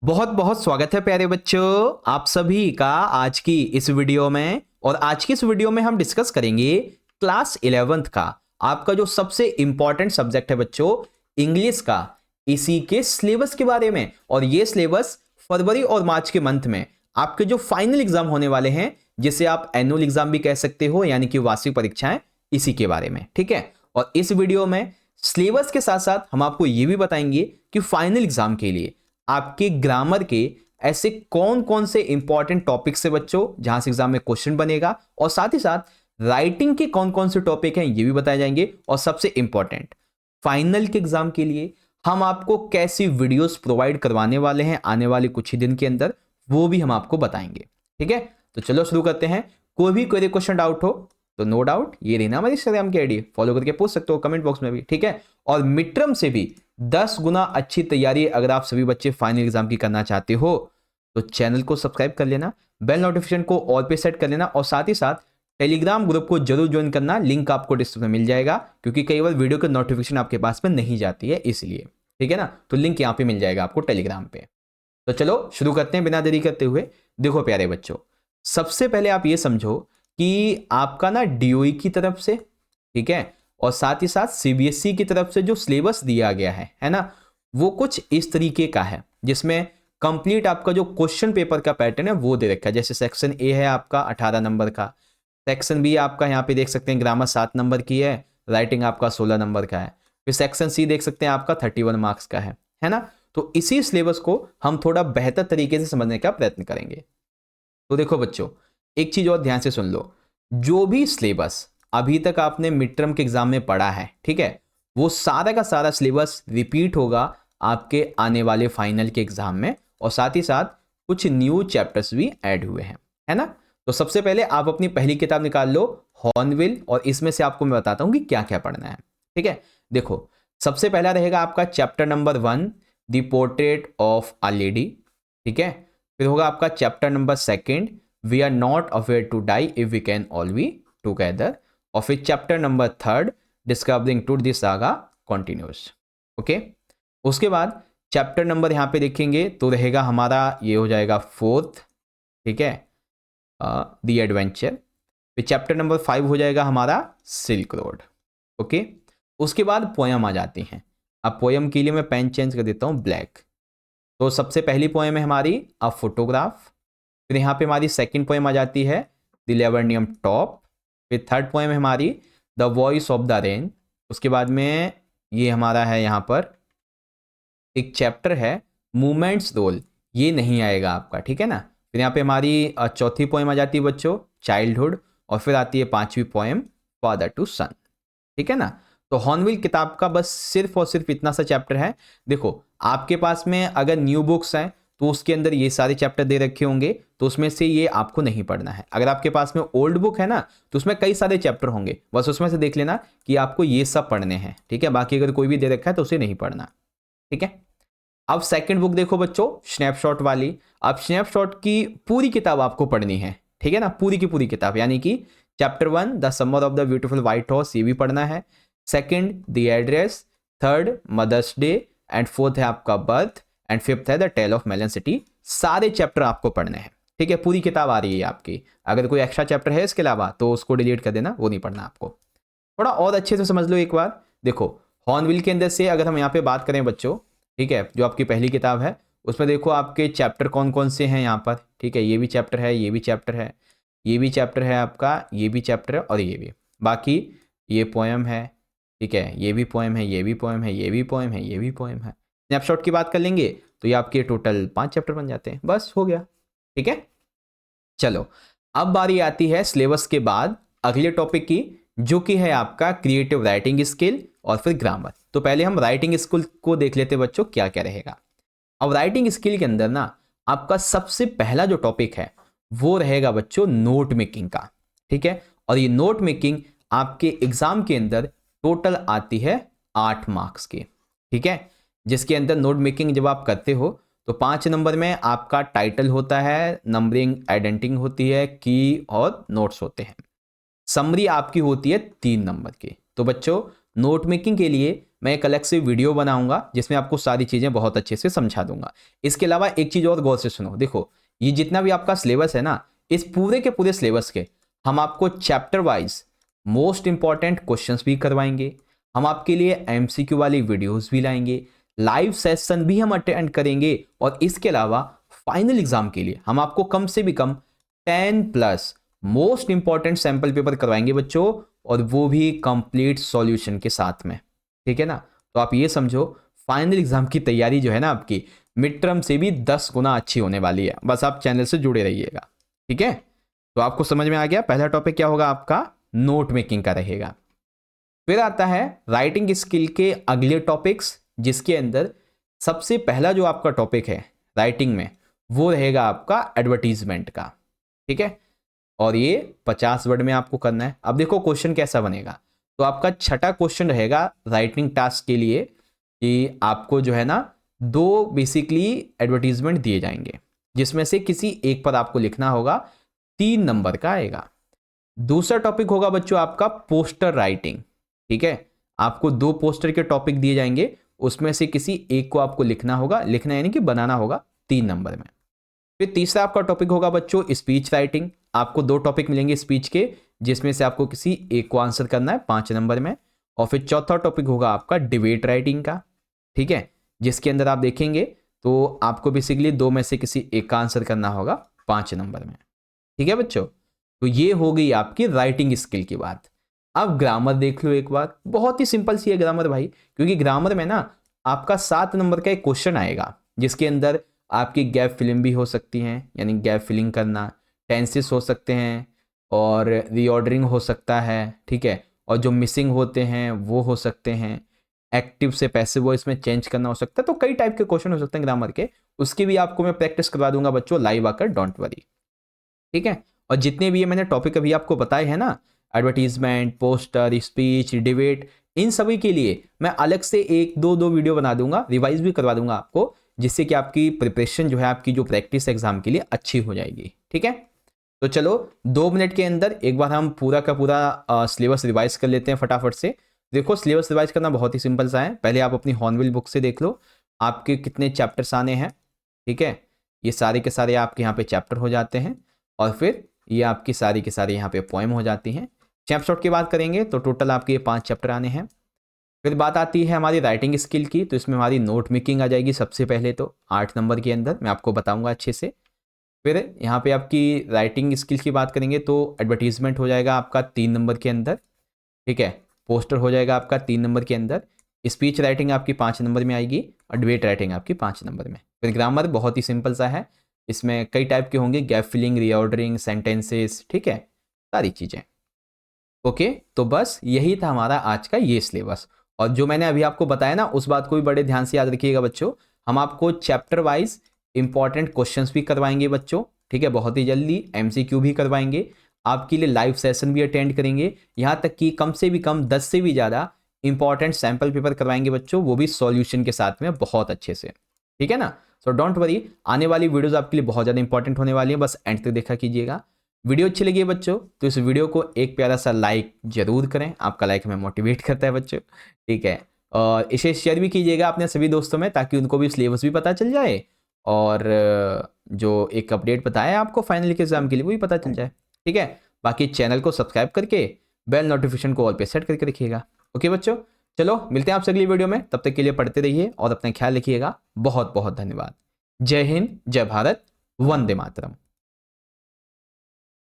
बहुत बहुत स्वागत है प्यारे बच्चों आप सभी का आज की इस वीडियो में। और आज की इस वीडियो में हम डिस्कस करेंगे क्लास 11th का आपका जो सबसे इंपॉर्टेंट सब्जेक्ट है बच्चों, इंग्लिश का, इसी के सिलेबस के बारे में। और ये सिलेबस फरवरी और मार्च के मंथ में आपके जो फाइनल एग्जाम होने वाले हैं, जिसे आप एनुअल एग्जाम भी कह सकते हो, यानी कि वार्षिक परीक्षाएं, इसी के बारे में। ठीक है। और इस वीडियो में सिलेबस के साथ साथ हम आपको ये भी बताएंगे कि फाइनल एग्जाम के लिए आपके ग्रामर के ऐसे कौन कौन से इंपॉर्टेंट टॉपिक्स है बच्चों, जहां से एग्जाम में क्वेश्चन बनेगा, और साथ ही साथ राइटिंग के कौन कौन से टॉपिक हैं ये भी बताए जाएंगे। और सबसे इंपॉर्टेंट, फाइनल के एग्जाम के लिए हम आपको कैसी वीडियोस प्रोवाइड करवाने वाले हैं आने वाले कुछ ही दिन के अंदर, वो भी हम आपको बताएंगे। ठीक है, तो चलो शुरू करते हैं। कोई भी क्वेरी क्वेश्चन डाउट हो तो नो डाउट ये रहना हमारी इंस्टाग्राम की आईडी फॉलो करके पूछ सकते हो कमेंट बॉक्स में भी। ठीक है, और मिड टर्म से भी 10 गुना अच्छी तैयारी अगर आप सभी बच्चे फाइनल एग्जाम की करना चाहते हो तो चैनल को सब्सक्राइब कर लेना, बेल नोटिफिकेशन को ऑल पे सेट कर लेना, और साथ ही साथ टेलीग्राम ग्रुप को जरूर ज्वाइन करना। लिंक आपको डिस्क्रिप्शन में मिल जाएगा, क्योंकि कई बार वीडियो की नोटिफिकेशन आपके पास में नहीं जाती है इसलिए। ठीक है ना, तो लिंक यहाँ पे मिल जाएगा आपको टेलीग्राम पे। तो चलो शुरू करते हैं बिना देरी करते हुए। देखो प्यारे बच्चों, सबसे पहले आप ये समझो कि आपका ना डीओई की तरफ से, ठीक है, और साथ ही साथ सीबीएसई की तरफ से जो सिलेबस दिया गया है ना, वो कुछ इस तरीके का है, जिसमें कंप्लीट आपका जो क्वेश्चन पेपर का पैटर्न है वो दे रखा है। जैसे सेक्शन ए है आपका 18 नंबर का, सेक्शन बी आपका यहाँ पे देख सकते हैं ग्रामर 7 नंबर की है, राइटिंग आपका 16 नंबर का है, फिर सेक्शन सी देख सकते हैं आपका 31 मार्क्स का है ना। तो इसी सिलेबस को हम थोड़ा बेहतर तरीके से समझने का प्रयत्न करेंगे। तो देखो बच्चों, एक चीज और ध्यान से सुन लो, जो भी सिलेबस अभी तक आपने मिड टर्म के एग्जाम में पढ़ा है, ठीक है, वो सारा का सारा सिलेबस रिपीट होगा आपके आने वाले फाइनल के एग्जाम में, और साथ ही साथ कुछ न्यू चैप्टर्स भी ऐड हुए हैं, है ना। तो सबसे पहले आप अपनी पहली किताब निकाल लो, हॉर्नबिल, और इसमें से आपको मैं बताता हूं कि क्या क्या पढ़ना है। ठीक है, देखो सबसे पहला रहेगा आपका chapter number 1, the portrait of a lady. ठीक है, फिर होगा आपका chapter number 2, we are not afraid to die if we can all be together. और फिर chapter number 3, discovering truth the saga continues. Okay, उसके बाद चैप्टर नंबर यहाँ पे देखेंगे तो रहेगा हमारा, ये हो जाएगा 4th। ठीक है, द एडवेंचर। फिर चैप्टर नंबर 5 हो जाएगा हमारा सिल्क रोड। ओके, उसके बाद पोयम आ जाती हैं। अब पोयम के लिए मैं पेन चेंज कर देता हूँ ब्लैक। तो सबसे पहली पोएम है हमारी अ फोटोग्राफ। फिर यहाँ पे हमारी सेकंड पोएम आ जाती है द लेबरनियम टॉप। फिर थर्ड पोएम है हमारी the voice of the rain. उसके बाद में ये हमारा है यहाँ पर एक चैप्टर है मूवमेंट्स रोल, ये नहीं आएगा आपका, ठीक है ना। फिर यहाँ पे हमारी चौथी पोएम आ जाती है बच्चों चाइल्डहुड, और फिर आती है पांचवी पोएम फादर टू सन। ठीक है ना। तो हॉर्नबिल किताब का बस सिर्फ और सिर्फ इतना सा चैप्टर है। देखो आपके पास में अगर न्यू बुक्स हैं तो उसके अंदर ये सारे चैप्टर दे रखे होंगे, तो उसमें से ये आपको नहीं पढ़ना है। अगर आपके पास में ओल्ड बुक है ना, तो उसमें कई सारे चैप्टर होंगे, बस उसमें से देख लेना कि आपको ये सब पढ़ने हैं। ठीक है, बाकी अगर कोई भी दे रखा है तो उसे नहीं पढ़ना। ठीक है, अब सेकंड बुक देखो बच्चों, स्नैपशॉट वाली। अब स्नैपशॉट की पूरी किताब आपको पढ़नी है, ठीक है ना, पूरी की पूरी किताब, यानी कि chapter 1 the summer of the beautiful white horse, ये भी पढ़ना है। Second the address, third Mother's Day, and fourth है आपका बर्थ, एंड फिफ्थ है the tale of melon city. सारे चैप्टर आपको पढ़ने हैं। ठीक है, पूरी किताब आ रही है आपकी। अगर कोई एक्स्ट्रा चैप्टर है इसके अलावा तो उसको डिलीट कर देना, वो नहीं पढ़ना आपको। थोड़ा और अच्छे से समझ लो एक बार। देखो हॉर्नबिल के अंदर से अगर हम यहाँ पे बात करें बच्चों, ठीक है, जो आपकी पहली किताब है उसमें देखो आपके चैप्टर कौन कौन से हैं यहाँ पर। ठीक है, ये भी चैप्टर है, ये भी चैप्टर है, ये भी चैप्टर है आपका, ये भी चैप्टर है, और ये भी। बाकी ये पोएम है, ठीक है, ये भी पोएम है, ये भी पोएम है, ये भी पोएम है, ये भी पोएम है। स्नैपशॉट की बात कर लेंगे तो ये आपके टोटल 5 चैप्टर बन जाते हैं, बस हो गया। ठीक है, चलो अब बारी आती है सिलेबस के बाद अगले टॉपिक की, जो कि है आपका क्रिएटिव राइटिंग स्किल और फिर ग्रामर। तो पहले हम राइटिंग स्किल को देख लेते हैं बच्चों, क्या क्या रहेगा। अब राइटिंग स्किल के अंदर ना आपका सबसे पहला जो टॉपिक है वो रहेगा बच्चों नोट मेकिंग का। ठीक है, और ये नोट मेकिंग आपके एग्जाम के अंदर टोटल आती है 8 मार्क्स की। ठीक है, जिसके अंदर नोट मेकिंग जब आप करते हो तो 5 नंबर में आपका टाइटल होता है, नंबरिंग आइडेंटिंग होती है, की और नोट्स होते हैं। समरी आपकी होती है 3 नंबर की। तो बच्चों नोट मेकिंग के लिए मैं एक अलग से वीडियो बनाऊंगा जिसमें आपको सारी चीज़ें बहुत अच्छे से समझा दूंगा। इसके अलावा एक चीज़ और गौर से सुनो, देखो ये जितना भी आपका सिलेबस है ना, इस पूरे के पूरे सिलेबस के हम आपको chapter wise most important questions भी करवाएंगे, हम आपके लिए एमसीक्यू वाली वीडियोस भी लाएंगे, लाइव सेशन भी हम अटेंड करेंगे, और इसके अलावा फाइनल एग्जाम के लिए हम आपको कम से भी कम 10+ मोस्ट इंपॉर्टेंट सैंपल पेपर करवाएंगे बच्चों, और वो भी कंप्लीट सॉल्यूशन के साथ में। ठीक है ना, तो आप ये समझो फाइनल एग्जाम की तैयारी जो है ना आपकी मिड टर्म से भी 10 गुना अच्छी होने वाली है। बस आप चैनल से जुड़े रहिएगा। ठीक है, तो आपको समझ में आ गया। पहला टॉपिक क्या होगा आपका, नोट मेकिंग का रहेगा। फिर आता है राइटिंग स्किल के अगले टॉपिक्स, जिसके अंदर सबसे पहला जो आपका टॉपिक है राइटिंग में वो रहेगा आपका एडवर्टीजमेंट का। ठीक है, और ये 50 वर्ड में आपको करना है। अब देखो क्वेश्चन कैसा बनेगा, तो आपका छठा क्वेश्चन रहेगा राइटिंग टास्क के लिए कि आपको जो है ना 2 बेसिकली एडवर्टीजमेंट दिए जाएंगे, जिसमें से किसी एक पर आपको लिखना होगा, 3 नंबर का आएगा। दूसरा टॉपिक होगा बच्चों आपका पोस्टर राइटिंग। ठीक है, आपको 2 पोस्टर के टॉपिक दिए जाएंगे, उसमें से किसी एक को आपको लिखना होगा, लिखना यानी कि बनाना होगा 3 नंबर में। फिर तीसरा आपका टॉपिक होगा बच्चों स्पीच राइटिंग। आपको 2 टॉपिक मिलेंगे स्पीच के, जिसमें से आपको किसी एक को आंसर करना है 5 नंबर में। और फिर चौथा टॉपिक होगा आपका डिबेट राइटिंग का। ठीक है, जिसके अंदर आप देखेंगे तो आपको बेसिकली 2 में से किसी एक का आंसर करना होगा 5 नंबर में। ठीक है बच्चों, तो ये हो गई आपकी राइटिंग स्किल की बात। अब ग्रामर देख लो एक बार, बहुत ही सिंपल सी है ग्रामर भाई, क्योंकि ग्रामर में ना आपका 7 नंबर का एक क्वेश्चन आएगा, जिसके अंदर आपकी गैप फिलिंग भी हो सकती हैं, यानी गैप फिलिंग करना, टेंसेस हो सकते हैं, और रीऑर्डरिंग हो सकता है। ठीक है, और जो मिसिंग होते हैं वो हो सकते हैं, एक्टिव से पैसिव वॉइस में चेंज करना हो सकता है। तो कई टाइप के क्वेश्चन हो सकते हैं ग्रामर के, उसकी भी आपको मैं प्रैक्टिस करवा दूंगा बच्चों लाइव आकर, डोंट वरी। ठीक है, और जितने भी ये मैंने टॉपिक अभी आपको बताए हैं ना, एडवर्टीजमेंट, पोस्टर, स्पीच, डिबेट, इन सभी के लिए मैं अलग से 1-2 वीडियो बना दूंगा, रिवाइज भी करवा दूंगा आपको, जिससे कि आपकी प्रिपरेशन जो है, आपकी जो प्रैक्टिस एग्जाम के लिए अच्छी हो जाएगी। ठीक है, तो चलो 2 मिनट के अंदर एक बार हम पूरा का पूरा सिलेबस रिवाइज कर लेते हैं फटाफट से। देखो सिलेबस रिवाइज करना बहुत ही सिंपल सा है। पहले आप अपनी हॉर्नबिल बुक से देख लो आपके कितने चैप्टर्स आने हैं। ठीक है, ये सारे के सारे आपके यहाँ पे चैप्टर हो जाते हैं, और फिर ये आपकी सारी के सारी यहाँ पे पोएम हो जाती हैं। स्नैपशॉट की बात करेंगे तो टोटल आपके ये 5 चैप्टर आने हैं। फिर बात आती है हमारी राइटिंग स्किल की, तो इसमें हमारी नोट मेकिंग आ जाएगी सबसे पहले, तो 8 नंबर के अंदर मैं आपको बताऊंगा अच्छे से। फिर यहाँ पे आपकी राइटिंग स्किल की बात करेंगे तो एडवर्टीजमेंट हो जाएगा आपका 3 नंबर के अंदर। ठीक है, पोस्टर हो जाएगा आपका 3 नंबर के अंदर, स्पीच राइटिंग आपकी 5 नंबर में आएगी, और डिबेट राइटिंग आपकी 5 नंबर में। फिर ग्रामर बहुत ही सिंपल सा है, इसमें कई टाइप के होंगे, गैप फिलिंग, रीऑर्डरिंग, सेंटेंसेस। ठीक है, सारी चीज़ें। ओके, तो बस यही था हमारा आज का ये सिलेबस। और जो मैंने अभी आपको बताया ना, उस बात को भी बड़े ध्यान से याद रखिएगा बच्चों, हम आपको चैप्टर वाइज इंपॉर्टेंट क्वेश्चंस भी करवाएंगे बच्चों। ठीक है, बहुत ही जल्दी एमसीक्यू भी करवाएंगे, आपके लिए लाइव सेशन भी अटेंड करेंगे, यहाँ तक कि कम से भी कम 10 से भी ज़्यादा इंपॉर्टेंट सैम्पल पेपर करवाएंगे बच्चों, वो भी सॉल्यूशन के साथ में बहुत अच्छे से। ठीक है ना, सो डोंट वरी, आने वाली वीडियोस आपके लिए बहुत ज़्यादा इंपॉर्टेंट होने वाली है, बस एंड तक देखा कीजिएगा। वीडियो अच्छी लगी है बच्चों तो इस वीडियो को एक प्यारा सा लाइक जरूर करें, आपका लाइक हमें मोटिवेट करता है बच्चों। ठीक है, और इसे शेयर भी कीजिएगा अपने सभी दोस्तों में, ताकि उनको भी सिलेबस भी पता चल जाए, और जो एक अपडेट बताया आपको फाइनल के एग्जाम के लिए वो भी पता चल जाए। ठीक है, बाकी चैनल को सब्सक्राइब करके बेल नोटिफिकेशन को ऑल पे सेट करके रखिएगा। ओके बच्चों, चलो मिलते हैं आपसे अगली वीडियो में, तब तक के लिए पढ़ते रहिए और अपना ख्याल रखिएगा। बहुत बहुत धन्यवाद। जय हिंद, जय भारत, वंदे मातरम।